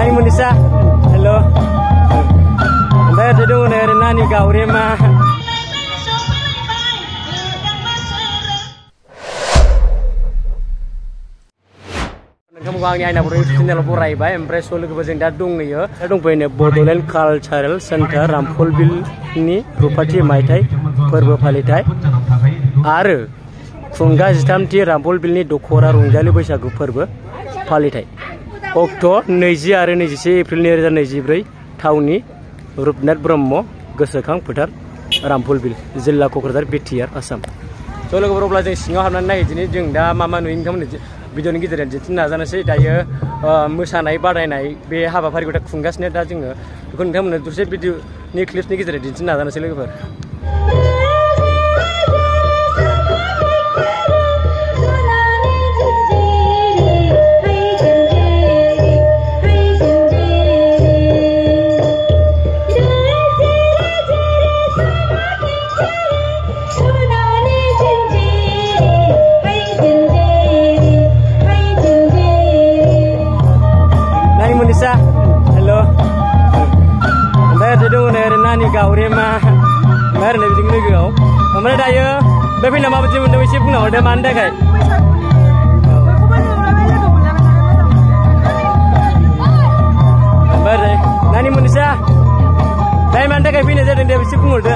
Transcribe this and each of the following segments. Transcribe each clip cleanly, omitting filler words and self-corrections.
Nani Munisa, hello. Saya duduk di nani Gaurema. Kamu gangnya ini apa? Channel Borai Bay, Empress Solo kebetulan dadung ni ya. Dadung punya Bodoland Cultural Center Rampolbil ini Rupati Maitai Perbapalitai. Aru Funga sistem ti Rampolbil ni Dokora Rungjali बैसागु Perba Palitai. Okto 20 आरो 21 April 2024 थाउनि Rupnath Brahma गोसोखां फोथार रामफलबिल जिल्ला Kokrajhar BTR Assam. स' लोगोफोर अब्ला जों सिङाव हाबनानै नायदिनि जों दा मा नुयो नोंथांमोननो भिडिअनि गेजेरजों दिन्थिनो नाजानोसै। दायो मोसानाय बादायनाय बे हाबाफारिखौ दा खुंगासिनो दा जोङो बेखौ नोंथांमोननो दसे भिडिअनि क्लिप्सनि गेजेरजों दिन्थिनो नाजानोसै लोगोफोर। Munisa, hello. Saya duduk di nani Gaurema. Saya nak bincang lagi kau. Kamu dah ya? Tapi nama apa sih? Nama siapa? Nama ada mana kai? Baik. Nani Munisa. Saya mana kai? Bina jadi dia siapa ngurut?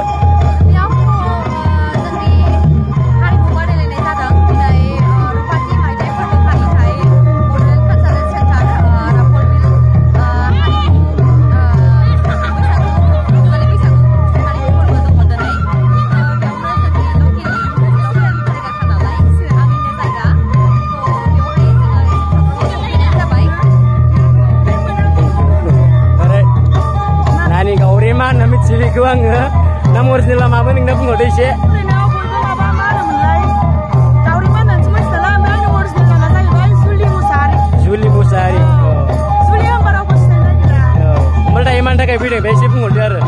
Namit cili kuang ya, nama original lama apa nih nggak pun ada sih. Juli Musari. Juli yang baru aku sendiri lah. Mereka yang mana kayak video, besi pun ada.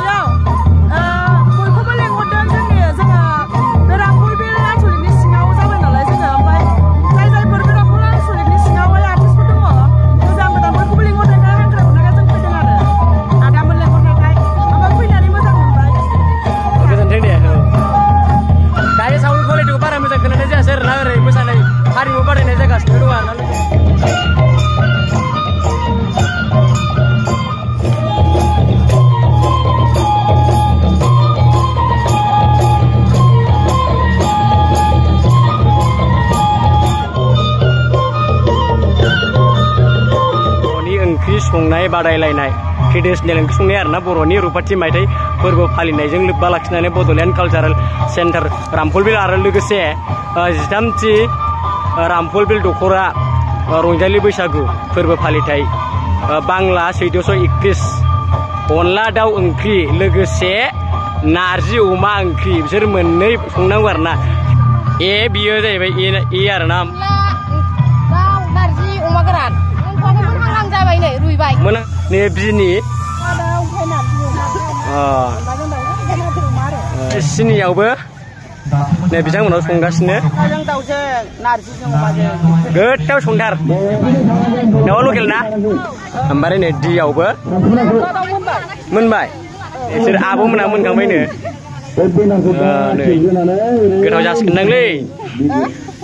संनाय बादायलायनाय traditional ओंख्रि संनाय आरोना बर'नि रुपाथि मायथाइ फोरबो फालिनायजों लोब्बा लाखिनानै बड'लेण्ड कालचारेल सेन्टार रामफलबिल आरो लोगोसे 13थि रामफलबिल दख'रा रंजालि बैसागु फोरबो फालिथाय बांला 1431 अनला दाउ ओंख्रि लोगोसे नारजि अमा ओंख्रि बिसोर मोननै संनांगौ आरोना बियो जाहैबाय ए आरोना mana nih bini sini ya ubah nih bisa mana songgasnya getau songdar nawa lokal na ambarin nih dia ubah menbai sir abu menamun kamu ini getau jas kendang le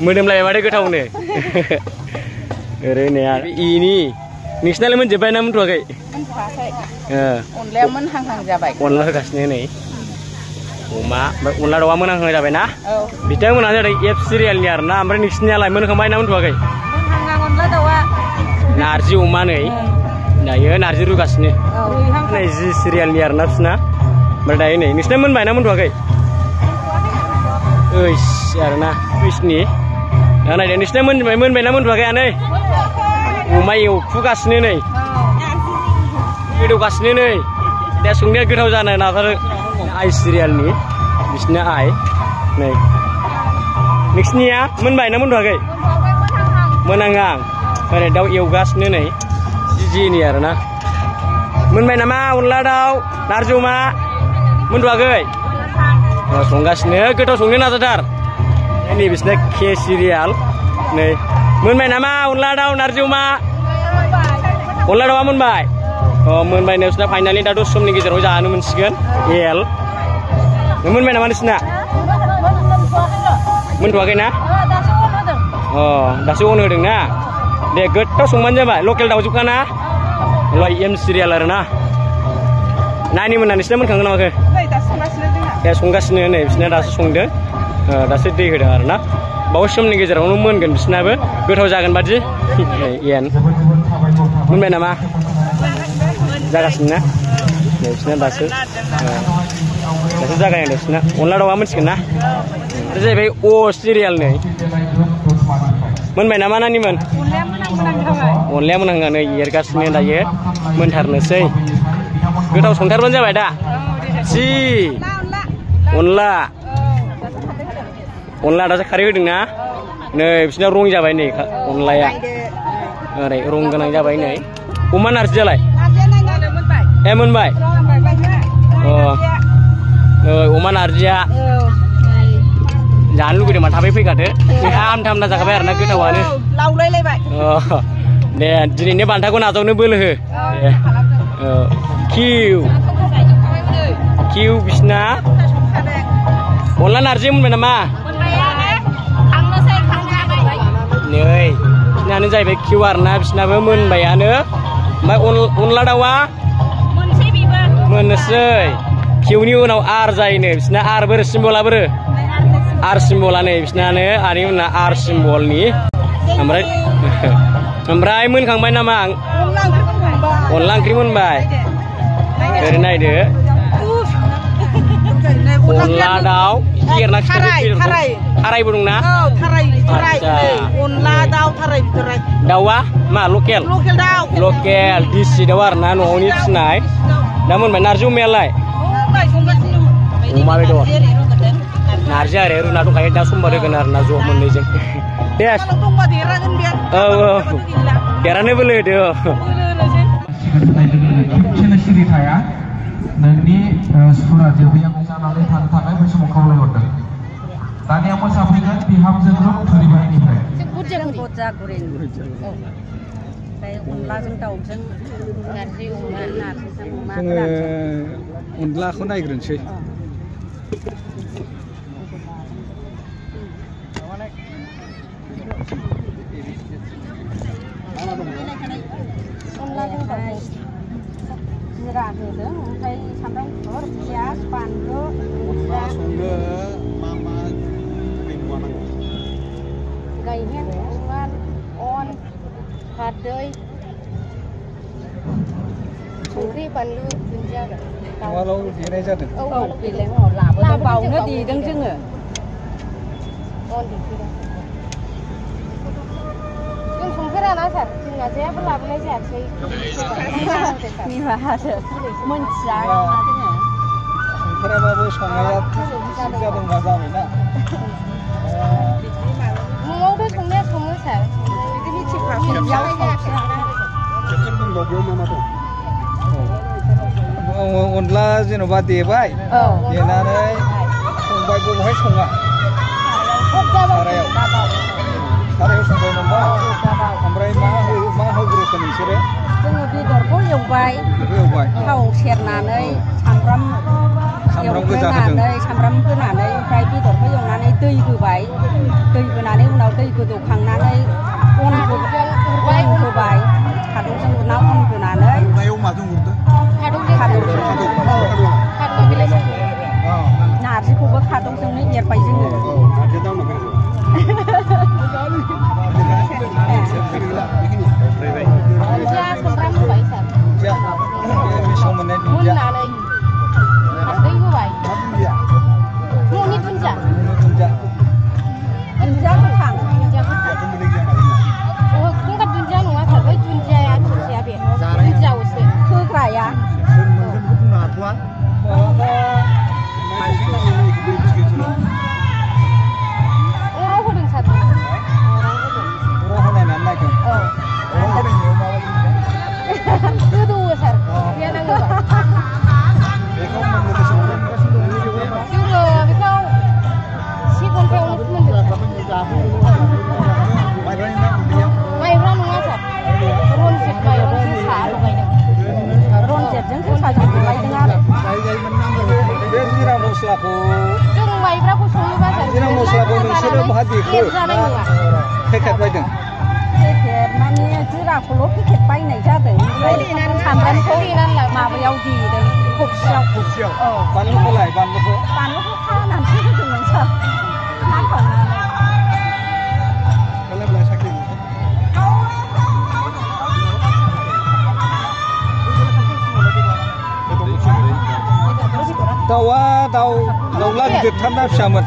medem lagi ada getau nih ini Nixnal menjadi nama tuh kayak. Onla menang jabai. Onla kasihnya nih. Onla doa menang jabai na. Bisa menang jadi F serial ni arna. Ambil nixnya lah menang kembali nama tuh kayak. Menang onla doa. Narji uma nih. Nah ya narji ru kasihnya. Nah F serial ni arna sena. Berdaya nih. Nixnya menang nama tuh kayak. Arna. Nih. Nah dia nixnya menang nama tuh kayak aneh. Umay fugasnya nih, itu gasnya nih, dia sungguh getau jana nafar ice cereal nih, bisnya ice, nih, mixnya menbai namun dua kali, menangang, pada daun iu gasnya nih, jiji nih arna, menbai nama unla daun, narjuma, mendua kali, sunggasnya getau sungguh nazar, ini bisnya ke cereal, nih. Mun main nama unla daun narjuma, unla daun mun bay, मोनबाय नोंसिना finally दा 10 समनि गेजेराव जानो मोनसिगोन L मोनबाय नामा नोंसिना मोनथ'वाखै ना दासो अन होदों ना दे गोथाव संबानो जाबाय लकेल दाउजोबखा ना एम सिरियाल आरो ना नानि मोना नोंसिना मोनखांगोन नामाखै दे संगासिनो नै बिसिना दासो संदों दासो दै होदों आरो ना बावैसो समनि गेजेरावनो मोनगोन बिसिनाबो गोथाव जागोन बादि एन मोनबाय नामा जागासिनो ना बिसिना दासो जागायदों बिसिना अनला दाउआ मोनसिगोन ना आरो जाहैबाय अ सिरियाल नै मोनबाय नामा नानिमोन अनलाया मोनहांगानो एरगासिनो दायो मोनथारनोसै गोथाव संथारबानो जाबाय दा जि अनला दासो खारै होदों ना नै बिसिना रं जाबाय नै अनलाया ओरै रं गोनां जाबाय नै अमा नारजियालाय ए मोनबाय अमा नारजिया जानो लुगैदों मा थाबै फैखादो थामना जाखाबाय आरो ना गोथावानो दे दिनैनि बान्थाखौ नाजावनो बोलो हो किउ बिसिना अनला नारजि मोनबाय नामा नै बिसिनानो जाहैबाय किउ आरो ना बिसिनाबो मोनबायानो ओमफ्राय अनला दाउआ मोननोसै किउनि उनाव आर जायोनो बिसिना आर बोरो सिम्बला बोरो आर सिम्बला नै बिसिनानो आरो उनाव आर सिम्बलनि ओमफ्राय मोनखांबाय नामा अनला ओंख्रि मोनबाय ओरै नायदो अनला दाउ एरना थारायबो दंना अनला दाउ थाराय बिथराय दाउआ मा लकेल दिसि दाउ आरो ना न'आवनि फिसिनाय दा मोनबाय नारजि अमायालाय अमा बेदर नारजि आरो रुना दंखायो दा समबार होगोन आरो ना ज' मोननैजों दे देरानो बोलो होदो सिरि थाया नोंनि सुरा जोबैयाव जानानै थानो थाखाय बै समाव खावलायहरदों दानिया मोसाफैगोन बिहामजो ग्रुप थुरिबारिनिफ्राय अनलाजों दाउजों नारजि अमा जोङो अनलाखौ नायग्रोनोसै जिरा होदों ओमफ्राय सामब्राम गुफुर पियाज बानलु गायहेन उवाल अन खारदै संख्रि बानलु दुन्दिया उवालाव देनाय जादों बावनो देदों जोङो जों संफेराना सार जोंना जेबो लाबोनाय जायासै मोनथिया संफेराबाबो संनाया जादोंबा जाबायना न'आवथ' संनाया सङो सार अनला जेन'बा देबाय देनानै संबाय बबेहाय सङा सारायाव संबाय नंबा ओमफ्राय मा होग्रोखो नोंसोरो जोङो बेदरखौ एवबाय थाव सेरनानै सामब्राम एवग्रोनानै सामब्राम होनानै ओमफ्राय बेदरखौ एवनानै दै होबाय दै होनानै उनाव दै गोदौखांनानै अन होबाय खादौजों उरना अन होनानै माजों उरदों नारजिखौबो खादौजोंनो एरबाय जोङो दुन्दिया मस्लाखौ जों माइब्राखौ सङोबा जिरा मस्लाखौ नोंसोरो बहा देखो पेकेट बायदों पेकेट माने जिराखौल' पेकेट बायनाय जादों ओमफ्राय सामब्रामखौ माबायाव देदों खबसियाव बानलुखौलाय बानलुखौ खानानैसो होदोंमोन सार हाखावनानै दाउआ दाउला गिदिरथारना फिसामोन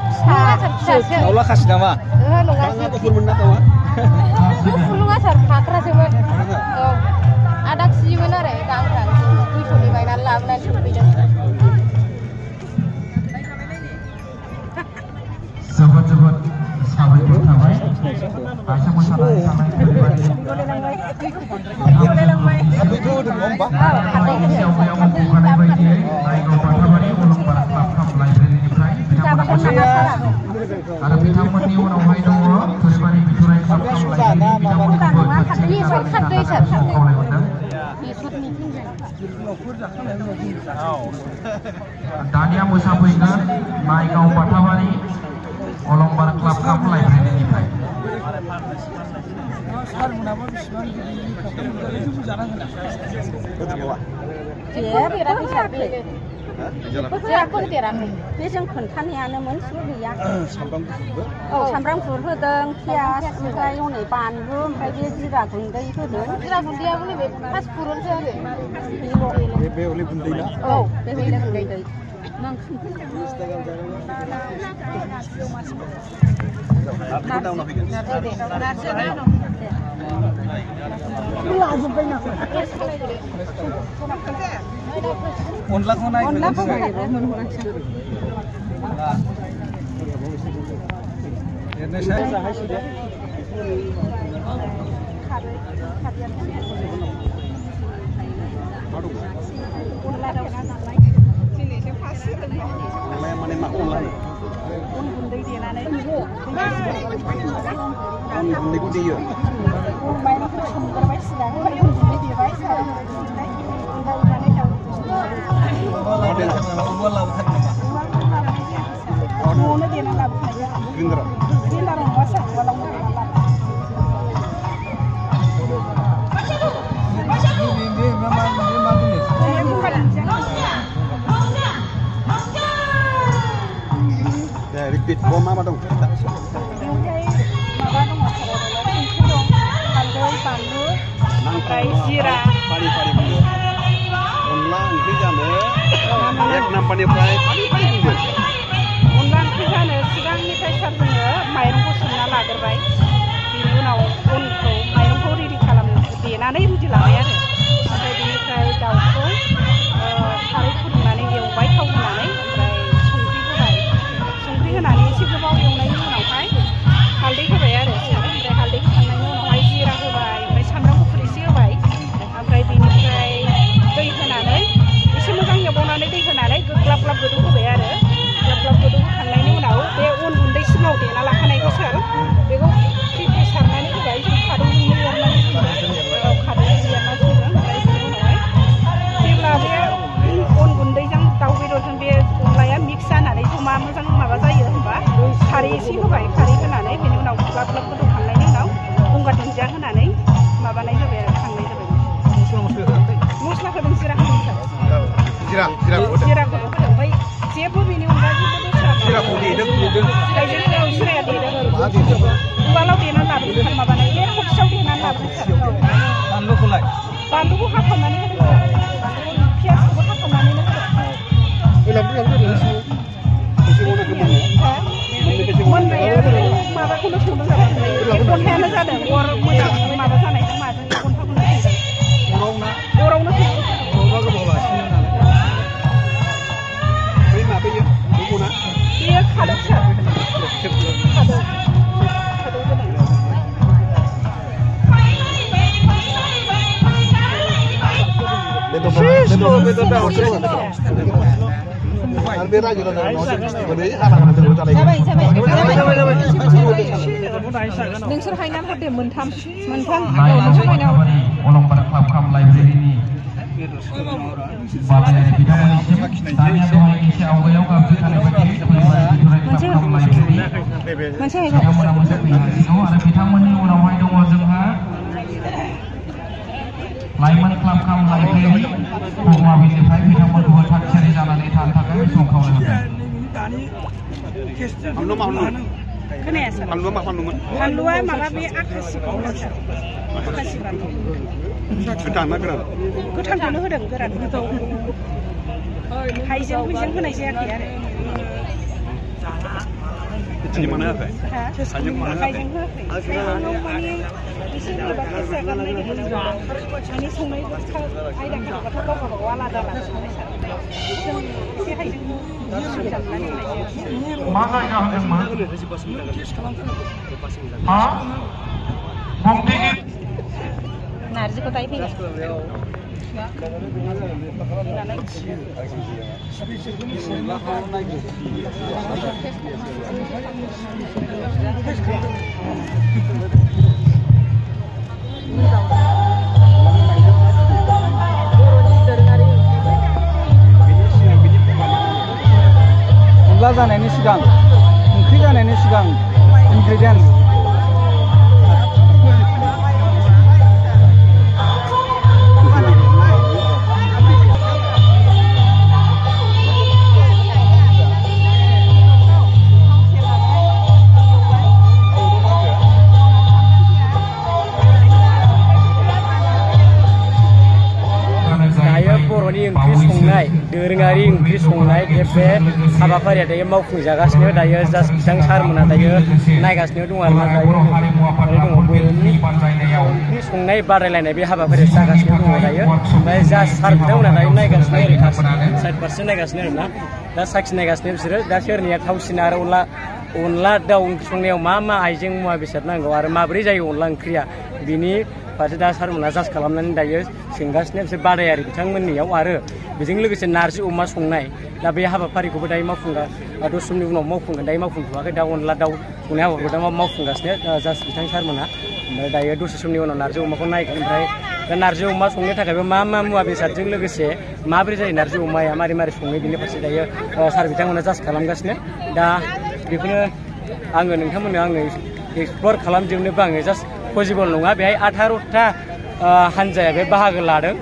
दाउला खासि नामा गुफुरमोन ना दाउआ गुफुर सार फाख्रासोमोन औ आदा केजिमोन आरो गांफ्रानो 200नि बायनानै लाबोनानै संफैदों जोबोद साबायखर थाबाय आइसा मोसानाय थानाय बायदियै नायगाव बाथाबारि अलंबार क्लाब लाइब्रेरिनिफ्राय आरो बिथांमोननि उनावहाय दङ थुरिबारि बिथुराय क्लाब लाइब्रेरि बिथांमोनखौबो खावलायहरदों दानिया मोसाफैगोन नायगाव बाथाबारि अलंबार क्लाब लाइब्रेरिनिफ्राय बे जों खोन्थानायानो मोनसेबो गैया औ सामब्राम गुफुर होदों पियाज ओमफ्राय हनै बानलु ओमफ्राय बे जिरा गुन्दै होदों जिरा गुन्दैयाबो नैबे फास फुरनसो आरो बे हले गुन्दै ना औ बे हले गुन्दै अनलाखौ नाय माने मा अन गुन्दै देनानै अन गुन्दैखौ देयो माइरंखौ सोमग्रोबाय सिगां ओमफ्राय अन गुन्दै देबाय न'आवनो देना लाबोखायो ग्रिन्डाराव नङा सार उवालावनो देना रिपिट मा मा दं बेवहाय माबा दङ संख्रि दं हालदै बानलु ओमफ्राय जिरा फारि बुङो अनला ओंख्रि जानो एक नाम्बारनिफ्राय फारि बुङो अनला ओंख्रि जानो सिगांनिफ्राय सार जोङो माइरंखौ सोमना लाग्रोबाय बिनि उनाव अनखौ माइरंखौ रेडि देनानै रुटि लाबाय आरो ओमफ्राय बेनिफ्राय दाउखौ साराय फुदुंनानै एवबाय थाव होनानै ओमफ्राय संख्रि होनानै एसे गोबाव एवनायनि उनावहाय हालदै होबाय आरो ओमफ्राय हालदै होखांनायनि उनावहाय जिरा होबाय ओमफ्राय सामब्राम गुफुर एसे होबाय ओमफ्राय बेनिफ्राय दै होनानै एसे मोजां एवबावनानै दै होनानै ग्लाब ग्लाब गोदौ होबाय आरो ग्लाब ग्लाब गोदौ होखांनायनि उनाव बे अन गुन्दै सिगाङाव देना लाखानायखौ सार बेखौ फ्रि फ्रि सारनानै होबाय जों खादौजोंनो एरनानै संदों खादौजों एरनानै संदों ओमफ्राय बेनि उनावहाय जेब्ला बे अन गुन्दैजों दाउ बेदरजों बे अनलाया मिक्स जानानै जमा मोजां माबा जायो होनबा खारै एसे होबाय खारै होनानै बेनि उनाव ग्लाब ग्लाब गोदौखांनायनि उनाव गंगार दुन्दिया होनानै माबानाय जाबाय आरो खांनाय जाबाय मस्लाखौ नों जिरा होदों सार जिराखौ होदों ओमफ्राय जेबो बेनि अनगा जेबो दस्रा जिराखौ देदों जिराया देदों उवालाव देनानै लाबोदों माबानाय बे खबसियाव देनानै लाबोदों सार बानलुखौ हाखावनानै होदों सार पियाजखौबो हाखावनानैनो मोननाया माबाखौनो संदों जाबाय गन्थायानो जादों अर मोजां माबा जानायजों माजों गन्थाखौनो संदों अरावनो संदों बेयो खादौ सार खादौ नोंसोर हायनानै हरदो मोनथाम अलंबार क्लाब लाइब्रेरिनि बादायलायनाय बिथांमोननिसिम दानिया दहाय एसे आवगायाव गाबज्रिखानाय बायदि बिथांमोना मोनसे फैगासिनो आरो बिथांमोननि उनावहाय दङ जोंहा लाइमोन क्लाब खाम लाइब्रेरि बगमाबिनिफ्राय बिथांमोनखौबो थाग थियारि जानानै थानो थाखाय बे समाव खावलायहरदों। खोनायासै फानलुआ माबा बे आखासि आखासि बानलु गोथां ना गोरान गोथांखौनो होदों गोरान हाइजें होनाय जायाखै आरो हाइजें होआखै हाइजें माने एसे बोरैबा खरसा गारनाय माने संनाय आयदाखौबाथ' गावबा गाव आलादा आलादा संनाय जों एसे हाइजेंखौ मा जायगा होदोंमोन? हा? नारजिखौ दायो फैगोन अनला जानायनि सिगां ओंख्रि जानायनि सिगां इनग्रेडियेन्ट्स दोरोङारि ओंख्रि संनाय बे हाबाफारिया दायो मावफुंजागासिनो दायो जास्ट बिथां सारमोना दायो नायगासिनो दं आरो ओंख्रि संनाय बादायलायनाय बे हाबाफारिया जागासिनो दङ दायो ओमफ्राय जा सार बिथांमोना दायो नायगासिनो ओरै साइड फारसे नायगासिनो आरोना दा साखि नायगासिनो बिसोरो दा सोरनिया थावसिन आरो अनला दाउ ओंख्रि संनायाव मा मा आइजें मुवा बेसाद नांगौ आरो माबोरै जायो अनला ओंख्रिया बिनि फारसे दा सारमोना जास्ट खालामनानै दायो सोंगासिनो बिसोर बादायारि बिथांमोननियाव आरो बेजों लोगोसे नारजि अमा संनाय दा बे हाबाफारिखौबो दायो मावफुंगा दसे समनि उनाव मावफुंगोन दायो मावफुंथ'वाखै दा अनला दाउ संनाय हाबाखौ दा मावफुंगासिनो जास्ट बिथां सारमोना ओमफ्राय दायो दसे समनि उनाव नारजि अमाखौ नायगोन ओमफ्राय दा नारजि अमा संनो थाखायबो मा मा मुवा बेसादजों लोगोसे माबोरै जायो नारजि अमाया मारै मारै सङो बिनि फारसे दायो सार बिथांमोना जास्ट खालामगासिनो दा बेखौनो आङो नोंथांमोननो आङो एक्सप्लर खालामजोबनोबो आङो जास्ट पसिबल नङा बेहाय 18टा हान्जाया बे बाहागो लादों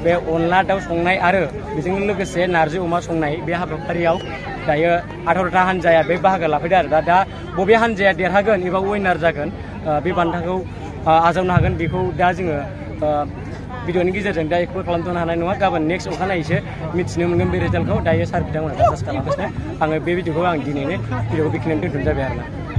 बे अनला दाउ संनाय आरो बेजों लोगोसे नारजि अमा संनाय बे हाबाफारियाव दायो 18टा हान्जाया बे बाहागो लाफैदों आरो दा बबे हान्जाया देरहागोन एबा उइनार जागोन बे बान्थाखौ आजावनो हागोन बेखौ दा जोङो भिडिअनि गेजेरजों दा एक्सप्लर खालामथ'नो हानाय नङा गाबोन नेक्स्ट अखानायैसो मिथिनो मोनगोन बे रिजाल्टखौ दायो सार बिथांमोना जास्ट खालामगासिनो आङो बे भिडिअखौ आं दिनैनो भिडिअखौ बेखिनियावनो दोनथ'नाय जाबाय आरोना